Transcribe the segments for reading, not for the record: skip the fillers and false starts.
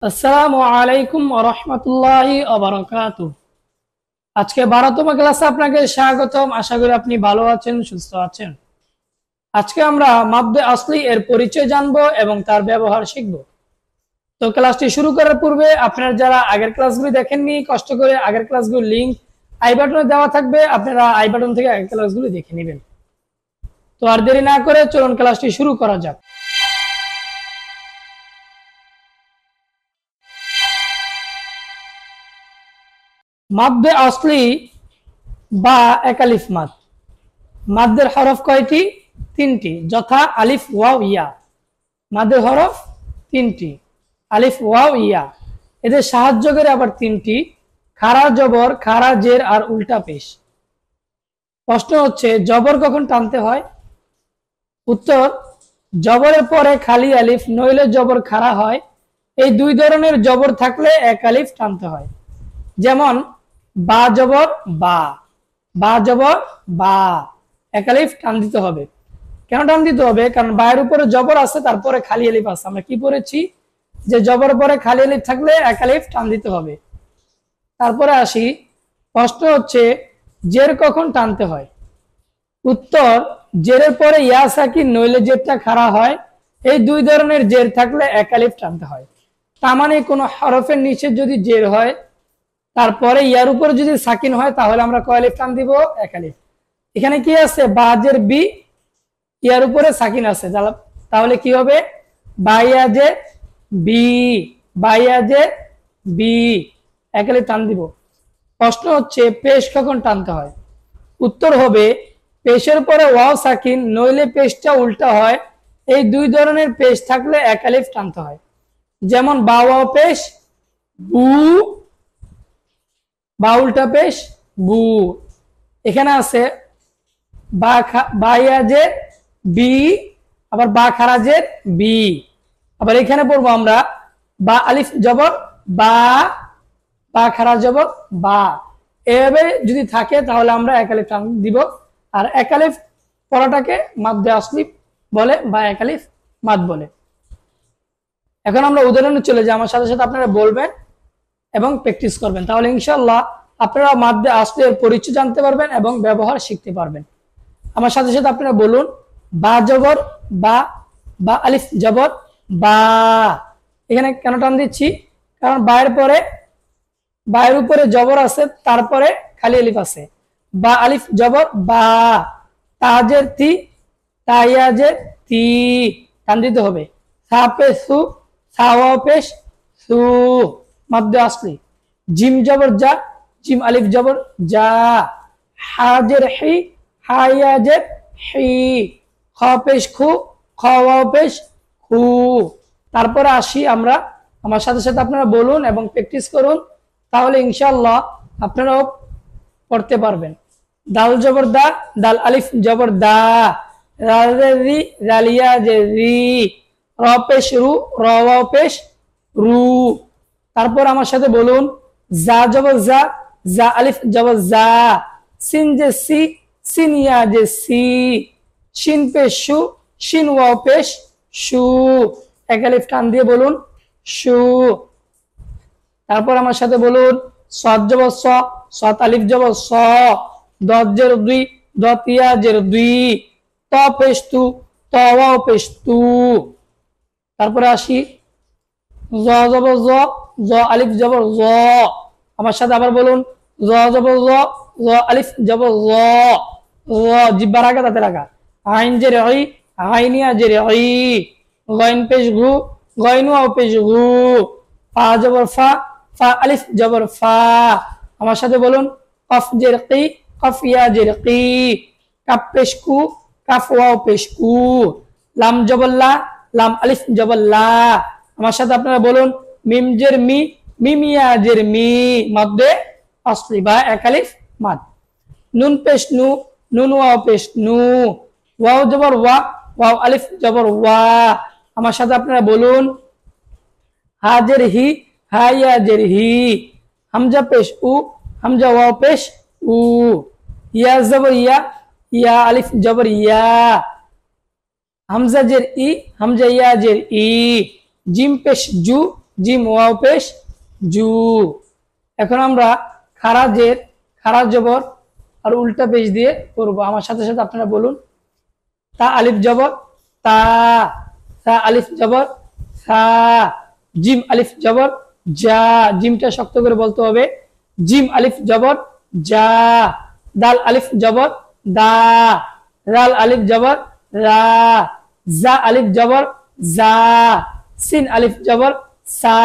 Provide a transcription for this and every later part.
আসসালামু আলাইকুম ওয়া রাহমাতুল্লাহি ওয়া বারাকাতুহু। আজকে 12তম ক্লাসে আপনাকে স্বাগতম। আশা করি আপনি ভালো আছেন, সুস্থ আছেন। আজকে আমরা মাদ্দে আসলি এর পরিচয় জানবো এবং তার ব্যবহার শিখব। তো ক্লাসটি শুরু করার পূর্বে আপনারা যারা আগের ক্লাসগুলি দেখেননি, কষ্ট করে আগের ক্লাসগুলোর লিংক আই বাটনে দেওয়া থাকবে, আপনারা আই বাটন থেকে আগের ক্লাসগুলি দেখে নেবেন। তো আর দেরি না করে চলুন ক্লাসটি শুরু করা যাক। মাদ্দে আসলি বা একালিফ মাদ। মাদ্দের হরফ কয়টি? তিনটি, যথা আলিফ ওয়াও ইয়া। মাদ্দের হরফ তিনটি, আলিফ ওয়াও ইয়া। এদের সাহায্য করে আবার তিনটি, খাড়া জবর, খাড়া জের আর উল্টা পেশ। প্রশ্ন হচ্ছে জবর কখন টানতে হয়? উত্তর, জবরের পরে খালি আলিফ নইলে জবর খাড়া হয়। এই দুই ধরনের জবর থাকলে এক আলিফ টানতে হয়। যেমন বা জবর বা, বা জবর বা, এক আলিফ টান দিতে হবে। কেন টান দিতে হবে? কারণ বায়ের উপরে জবর আছে, তারপরে খালি আলিফ আছে। আমরা কি পড়েছি যে জবর পরে খালি আলিফ থাকলে এক আলিফ টান দিতে হবে। তারপরে আসি, প্রশ্ন হচ্ছে জের কখন টানতে হয়? উত্তর, জেরের পরে ইয়া সাকিন নইলে জেরটা খাড়া হয়। এই দুই ধরনের জের থাকলে এক আলিফ টানতে হয়। তার মানে কোনো হরফের নিচে যদি জের হয়, তারপরে ইয়ার উপরে যদি সাকিন হয়, তাহলে আমরা কয় আলিফ টান দিব? এক আলিফ। এখানে কি আছে? বাজের বি, ইয়ার উপরে সাকিন আছে, তাহলে কি হবে? বাইয়াজে বি, বাইয়াজে বি, এক আলিফ টান দিব। প্রশ্ন হচ্ছে পেশ কখন টানতে হয়? উত্তর হবে, পেশের পরে ওয়াও সাকিন নইলে পেশটা উল্টা হয়। এই দুই ধরনের পেশ থাকলে এক আলিফ টানতে হয়। যেমন বা ওয়াও পেশ বু, বা উল্টা পেশ বু। এখানে আছে বাইয়াজের বি, আবার বা খারাজের বি। আবার এখানে পড়বো আমরা বা আলিফ জবর বা, বা খারাজ জবর বা। এভাবে যদি থাকে তাহলে আমরা এক আলিফ টান দিব। আর এক আলিফ পড়াটাকে মাদ্দে আসলি বলে বা এক আলিফ মাদ বলে। এখন আমরা উদাহরণে চলে যাই, আমার সাথে সাথে আপনারা বলবেন এবং প্র্যাকটিস করবেন, তাহলে ইনশাআল্লাহ আপনারা মাদ্দে আসলি এর পরিচয় জানতে পারবেন এবং ব্যবহার শিখতে পারবেন। আমার সাথে সাথে আপনারা বলুন বা জবর বা, বা আলিফ জবর বা। এখানে কেন টান দিচ্ছি? কারণ বায়ের পরে, বায়ের উপরে জবর আছে, তারপরে খালি আলিফ আছে। বা আলিফ জবর বা, তাজের তি, তাইয়াজের তি, টান দিতে হবে। সাপে সু, সাওয়া পেশ সু, মাদ্দে আসলি। জিম জবর যা, জিম আলিফ জবর যা। হাজের হি, হায়াজের হি। খ পেশ খু, খ ওয়াও পেশ খু। তারপরে আসি আমরা, আমার সাথে সাথে আপনারা বলুন এবং প্র্যাকটিস করুন, তাহলে ইনশাআল্লাহ আপনারাও পড়তে পারবেন। দাল জবর দা, দাল আলিফ জবর দা। রি, রালিয়া যে রি। র পেশ রু, র ওয়াও পেশ রু। তারপর আমার সাথে বলুন জা জবর জা, জা আলিফ জবর জা। সিন যে সি, সিন ইয়া যে সি। শিন পেশ শু, শিন ওয়াও পেশ শু। এক আলিফ টান দিয়ে বলুন শু। তারপর আমার সাথে বলুন সদ জবর স, সত আলিফ জবর স। দজের দুই, দতিয়া জের দুই। ত পেশ তু, ত ওয়াও পেশ তু। তারপরে আসি জ জবর জ, জ আলিফ জবর জ। আমার সাথে আবার বলুন জ জবর জ, জ আলিফ জবর জ। জ জিব্বার আগে তাতে রাখা। আইন জের আই, আইনিয়া জের আই। গইন পেশ গু, গইন ওয়াও পেশ গু। ফা জবর ফা, ফা আলিফ জবর ফা। আমার সাথে বলুন কফ জের কি, কফ ইয়া জের কি। কাফ পেশ কু, কাফ ওয়াও পেশ কু। লাম জবর লা, লাম আলিফ জবর লা। আমার সাথে আপনারা বলুন মিম জের মি, মিম ইয়া জের মি, মাদ্দে আসলি বা এক আলিফ মাদ। নুন পেশ নু, নুন ওয়াও পেশ নু। ওয়াও জবর ওয়া, ওয়াও আলিফ জবর ওয়া। আমার সাথে আপনারা বলুন হাজের হি, হাইয়া জের হি। হামজা পেশ উ, হামজা ওয়াও পেশ উ। ইয়া জবর ইয়া, ইয়া আলিফ জবর ইয়া। হামজা জের ই, হামজা ইয়া জের ই। জিম পেশ জু, জিম ওয়াও পেশ জু। এখন আমরা খারাজের খারাজ জবর আর উল্টা পেশ দিয়ে করব। আমার সাথে সাথে আপনারা বলুন, তা আলিফ জবর তা, সা আলিফ জবর সা, জিম আলিফ জবর যা, জিমটা শক্ত করে বলতে হবে, জিম আলিফ জবর যা, দাল আলিফ জবর দা, রাল আলিফ জবর রা, জা আলিফ জবর জা, সিন আলিফ জবর সা,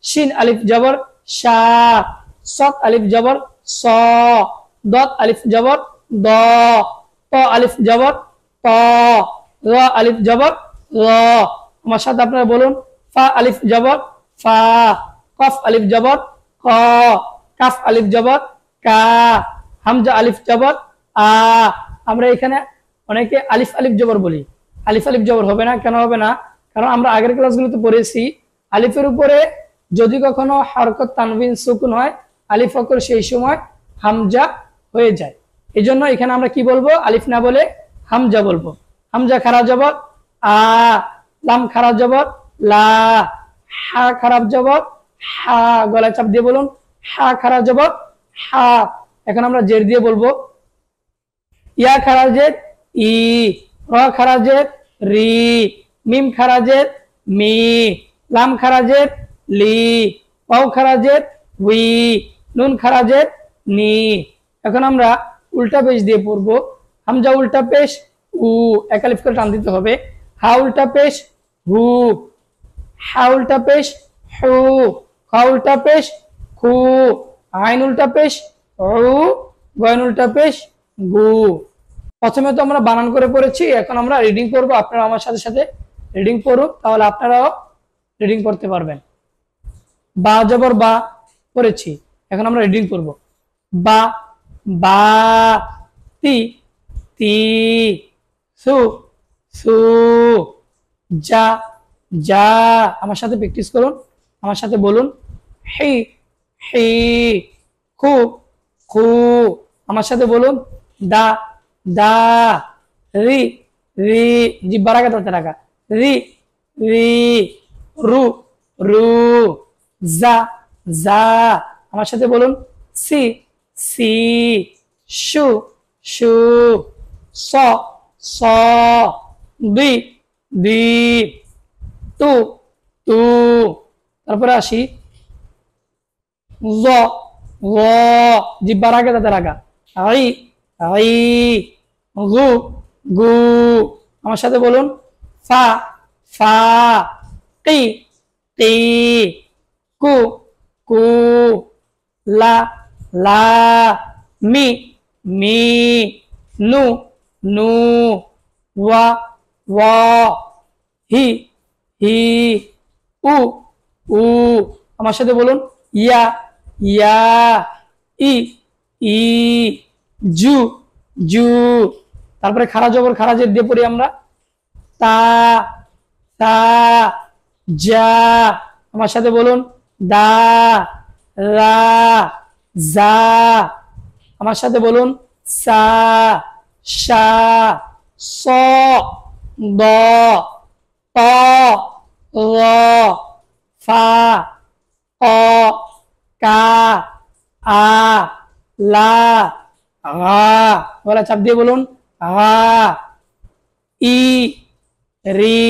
শিন আলিফ জবর শা, সৎ আলিফ জবর স, দত আলিফ জবর দ, ত আলিফ জবর ত, র আলিফ জবর র। আমার সাথে আপনারা বলুন, ফা আলিফ জবর ফা, কফ আলিফ জবর ক, কাফ আলিফ জবর কা, হামজা আলিফ জবর আ। আমরা এখানে অনেকে আলিফ আলিফ জবর বলি, আলিফ আলিফ জবর হবে না। কেন হবে না? কারণ আমরা আগের ক্লাসগুলোতে পড়েছি আলিফের উপরে যদি কখনো হরকত তানবিন সুকুন হয়, আলিফ অক্ষর সেই সময় হামজা হয়ে যায়। এই জন্য এখানে আমরা কি বলবো? আলিফ না বলে হামজা বলবো। হামজা খারাপ জবর আ, লাম খারাপ জবর লা, হা খারাপ জবর হা, গলায় চাপ দিয়ে বলুন, হা খারাপ জবর হা। এখন আমরা জের দিয়ে বলবো, ইয়া খারাজের ই, র খারাজের রি, মিম খারাজের মি, লাম খারাজের লি, ওয়াও খারাজের উই, নুন খারাজের নি। এখন আমরা উল্টা পেশ দিয়ে পড়বো। হামজা উল্টা পেশ উ, এক আলিফ করে টান দিতে হবে। হা উল্টা পেশ হু, হা উল্টা পেশ হু, খা উল্টা পেশ খু, আইন উল্টা পেশ উ, গয়ন উল্টা পেশ গু। প্রথমে তো আমরা বানান করে পড়েছি, এখন আমরা রিডিং করব। আপনারা আমার সাথে সাথে রিডিং পড়ুন, তাহলে আপনারাও রিডিং করতে পারবেন। বা জবর বা পড়েছি, এখন আমরা রিডিং করব। বা বা, তি তি, সু সু, যা যা। আমার সাথে প্র্যাকটিস করুন, আমার সাথে বলুন, হি হি, খু খু। আমার সাথে বলুন, দা দা, রি রি, জিহ্বা রাখা তাতে রাখা, রি রি, রু রু, জা জা। আমার সাথে বলুন, সি সি, শু শু, স স, দি দি, তু তু। তারপরে আসি জ জ, জিহ্বা রাখা তাতে রাখা, আই আই, গু গু। আমার সাথে বলুন, ফা ফা, কি কি, কু কু, লা লা, মি মি, নু নু, ওয়া ওয়া, হি হি, উ উ। আমার সাথে বলুন, ইয়া ইয়া, ই ই, জু জু। তারপরে খারা জবর খারাজের দিয়ে পড়ি আমরা, তা তা, যা। আমার সাথে বলুন, দা রা, যা। আমার সাথে বলুন, সা শা, স দ, ত র, ফা ক, কা আ, লা আ। বলা চাপ দিয়ে বলুন, আ, ই রি,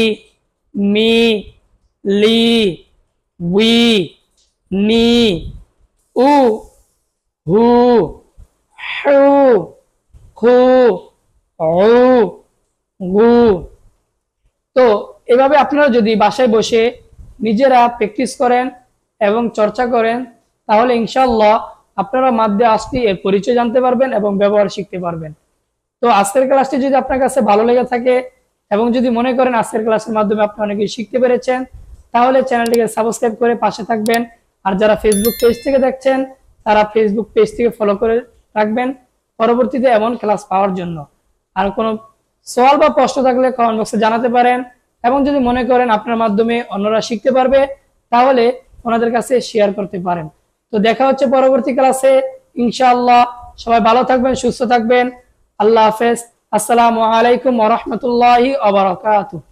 মি লি, উই নি, উ হু, হু খু উ গু। তো এভাবে আপনারা যদি বাসায় বসে নিজেরা প্র্যাকটিস করেন এবং চর্চা করেন, তাহলে ইনশাআল্লাহ আপনারা মাধ্যমে আসলে এর পরিচয় জানতে পারবেন এবং ব্যবহার শিখতে পারবেন। তো আজকের ক্লাসটি যদি আপনার কাছে ভালো লেগে থাকে এবং যদি মনে করেন আজকের ক্লাসের মাধ্যমে আপনি অনেক কিছু শিখতে পেরেছেন, তাহলে চ্যানেলটিকে সাবস্ক্রাইব করে পাশে থাকবেন। আর যারা ফেসবুক পেজ থেকে দেখছেন, তারা ফেসবুক পেজ থেকে ফলো করে রাখবেন পরবর্তীতে এমন ক্লাস পাওয়ার জন্য। আর কোনো সওয়াল বা প্রশ্ন থাকলে কমেন্ট বক্সে জানাতে পারেন, এবং যদি মনে করেন আপনার মাধ্যমে অন্যরা শিখতে পারবে, তাহলে ওনাদের কাছে শেয়ার করতে পারেন। তো দেখা হচ্ছে পরবর্তী ক্লাসে ইনশাআল্লাহ। সবাই ভালো থাকবেন, সুস্থ থাকবেন। আল্লাহ হাফেজ। আসসালামু আলাইকুম ওয়া রাহমাতুল্লাহি ওয়া বারাকাতুহু।